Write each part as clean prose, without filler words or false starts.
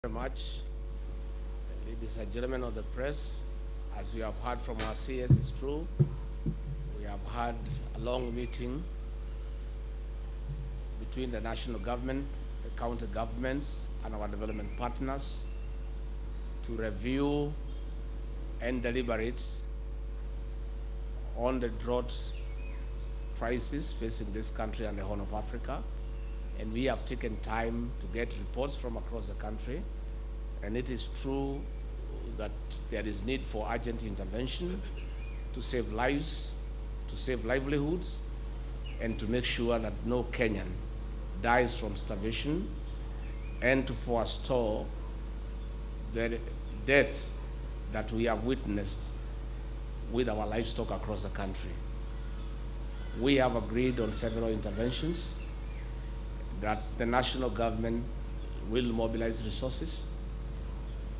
Very much, ladies and gentlemen of the press. As we have heard from our CS, it's true. We have had a long meeting between the national government, the county governments, and our development partners to review and deliberate on the drought crisis facing this country and the Horn of Africa. And we have taken time to get reports from across the country. And it is true that there is need for urgent intervention to save lives, to save livelihoods, and to make sure that no Kenyan dies from starvation, and to forestall the deaths that we have witnessed with our livestock across the country. We have agreed on several interventions that the national government will mobilize resources.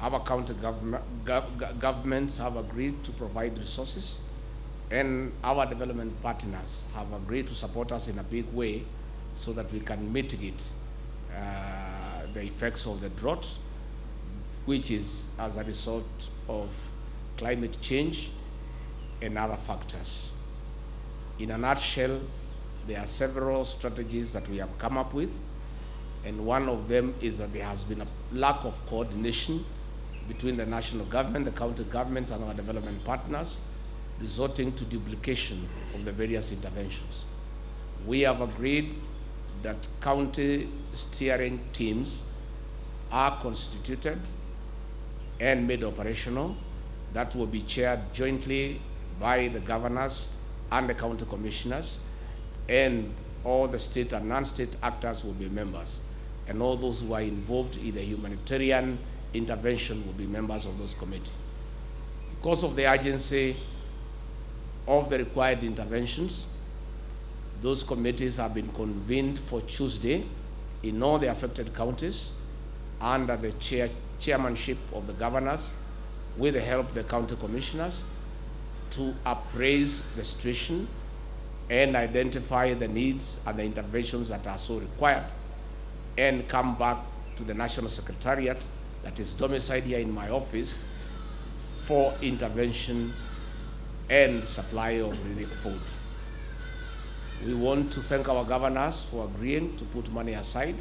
Our county governments have agreed to provide resources, and our development partners have agreed to support us in a big way so that we can mitigate the effects of the drought, which is as a result of climate change and other factors. In a nutshell, there are several strategies that we have come up with, and one of them is that there has been a lack of coordination between the national government, the county governments, and our development partners, resulting to duplication of the various interventions. We have agreed that county steering teams are constituted and made operational. That will be chaired jointly by the governors and the county commissioners, and all the state and non-state actors will be members, and all those who are involved in the humanitarian intervention will be members of those committees. Because of the urgency of the required interventions, those committees have been convened for Tuesday in all the affected counties under the chairmanship of the governors, with the help of the county commissioners, to appraise the situation and identify the needs and the interventions that are so required, and come back to the National Secretariat that is domiciled here in my office for intervention and supply of relief food. We want to thank our governors for agreeing to put money aside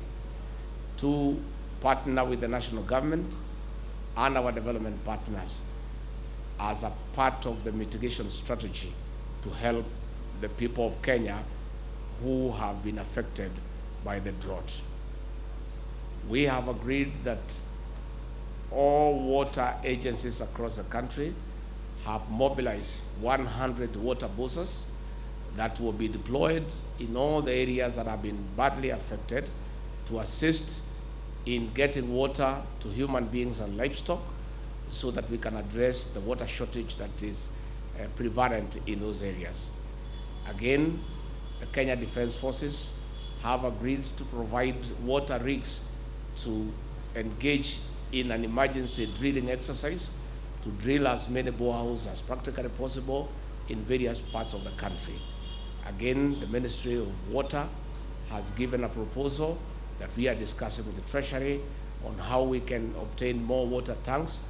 to partner with the national government and our development partners as a part of the mitigation strategy to help the people of Kenya who have been affected by the drought. We have agreed that all water agencies across the country have mobilized 100 water buses that will be deployed in all the areas that have been badly affected to assist in getting water to human beings and livestock, so that we can address the water shortage that is prevalent in those areas. Again, the Kenya Defense Forces have agreed to provide water rigs to engage in an emergency drilling exercise to drill as many boreholes as practically possible in various parts of the country. Again, the Ministry of Water has given a proposal that we are discussing with the Treasury on how we can obtain more water tanks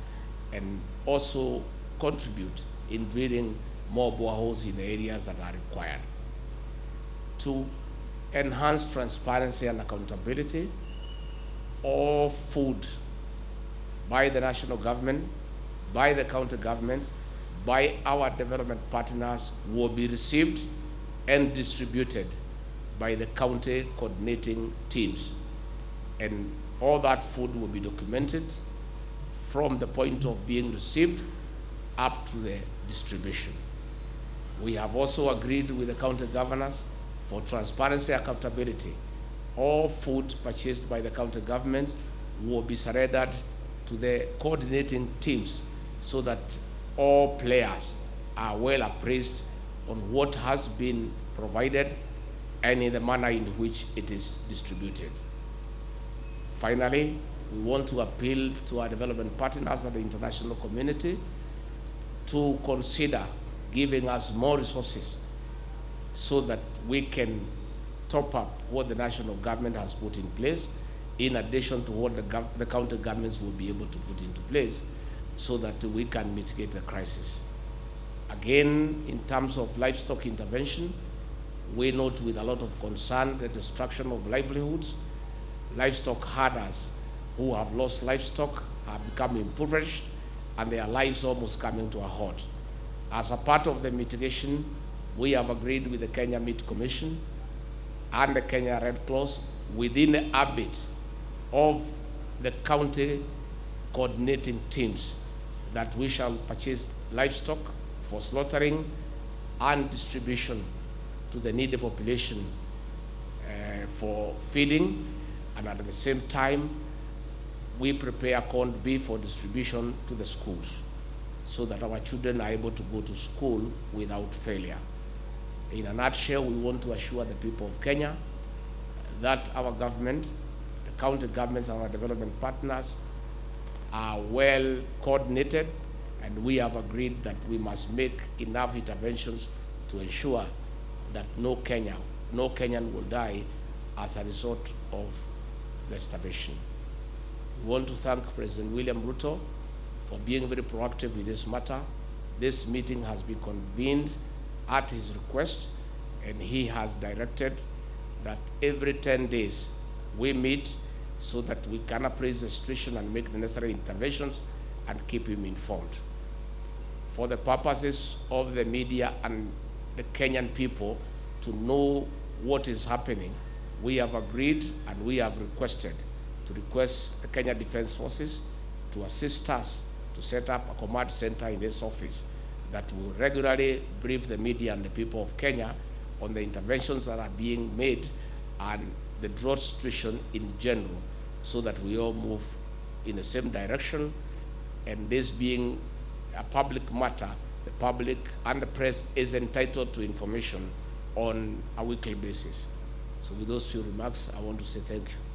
and also contribute in drilling more boreholes in the areas that are required. To enhance transparency and accountability, all food by the national government, by the county governments, by our development partners will be received and distributed by the county coordinating teams. And all that food will be documented from the point of being received up to the distribution. We have also agreed with the county governors for transparency and accountability. All food purchased by the county governments will be surrendered to the coordinating teams so that all players are well appraised on what has been provided and in the manner in which it is distributed. Finally, we want to appeal to our development partners and the international community to consider giving us more resources so that we can top up what the national government has put in place in addition to what the county governments will be able to put into place so that we can mitigate the crisis. Again, in terms of livestock intervention, we note with a lot of concern the destruction of livelihoods. Livestock herders who have lost livestock have become impoverished and their lives almost coming to a halt. As a part of the mitigation, we have agreed with the Kenya Meat Commission and the Kenya Red Cross within the ambit of the county coordinating teams that we shall purchase livestock for slaughtering and distribution to the needy population for feeding, and at the same time, we prepare corned beef for distribution to the schools so that our children are able to go to school without failure. In a nutshell, we want to assure the people of Kenya that our government, the county governments and our development partners are well coordinated, and we have agreed that we must make enough interventions to ensure that no Kenyan will die as a result of the starvation. We want to thank President William Ruto for being very proactive with this matter. This meeting has been convened at his request, and he has directed that every 10 days we meet so that we can appraise the situation and make the necessary interventions and keep him informed. For the purposes of the media and the Kenyan people to know what is happening, we have agreed and we have requested the Kenya Defense Forces to assist us to set up a command center in this office that will regularly brief the media and the people of Kenya on the interventions that are being made and the drought situation in general, so that we all move in the same direction. And this being a public matter, the public and the press is entitled to information on a weekly basis. So with those few remarks, I want to say thank you.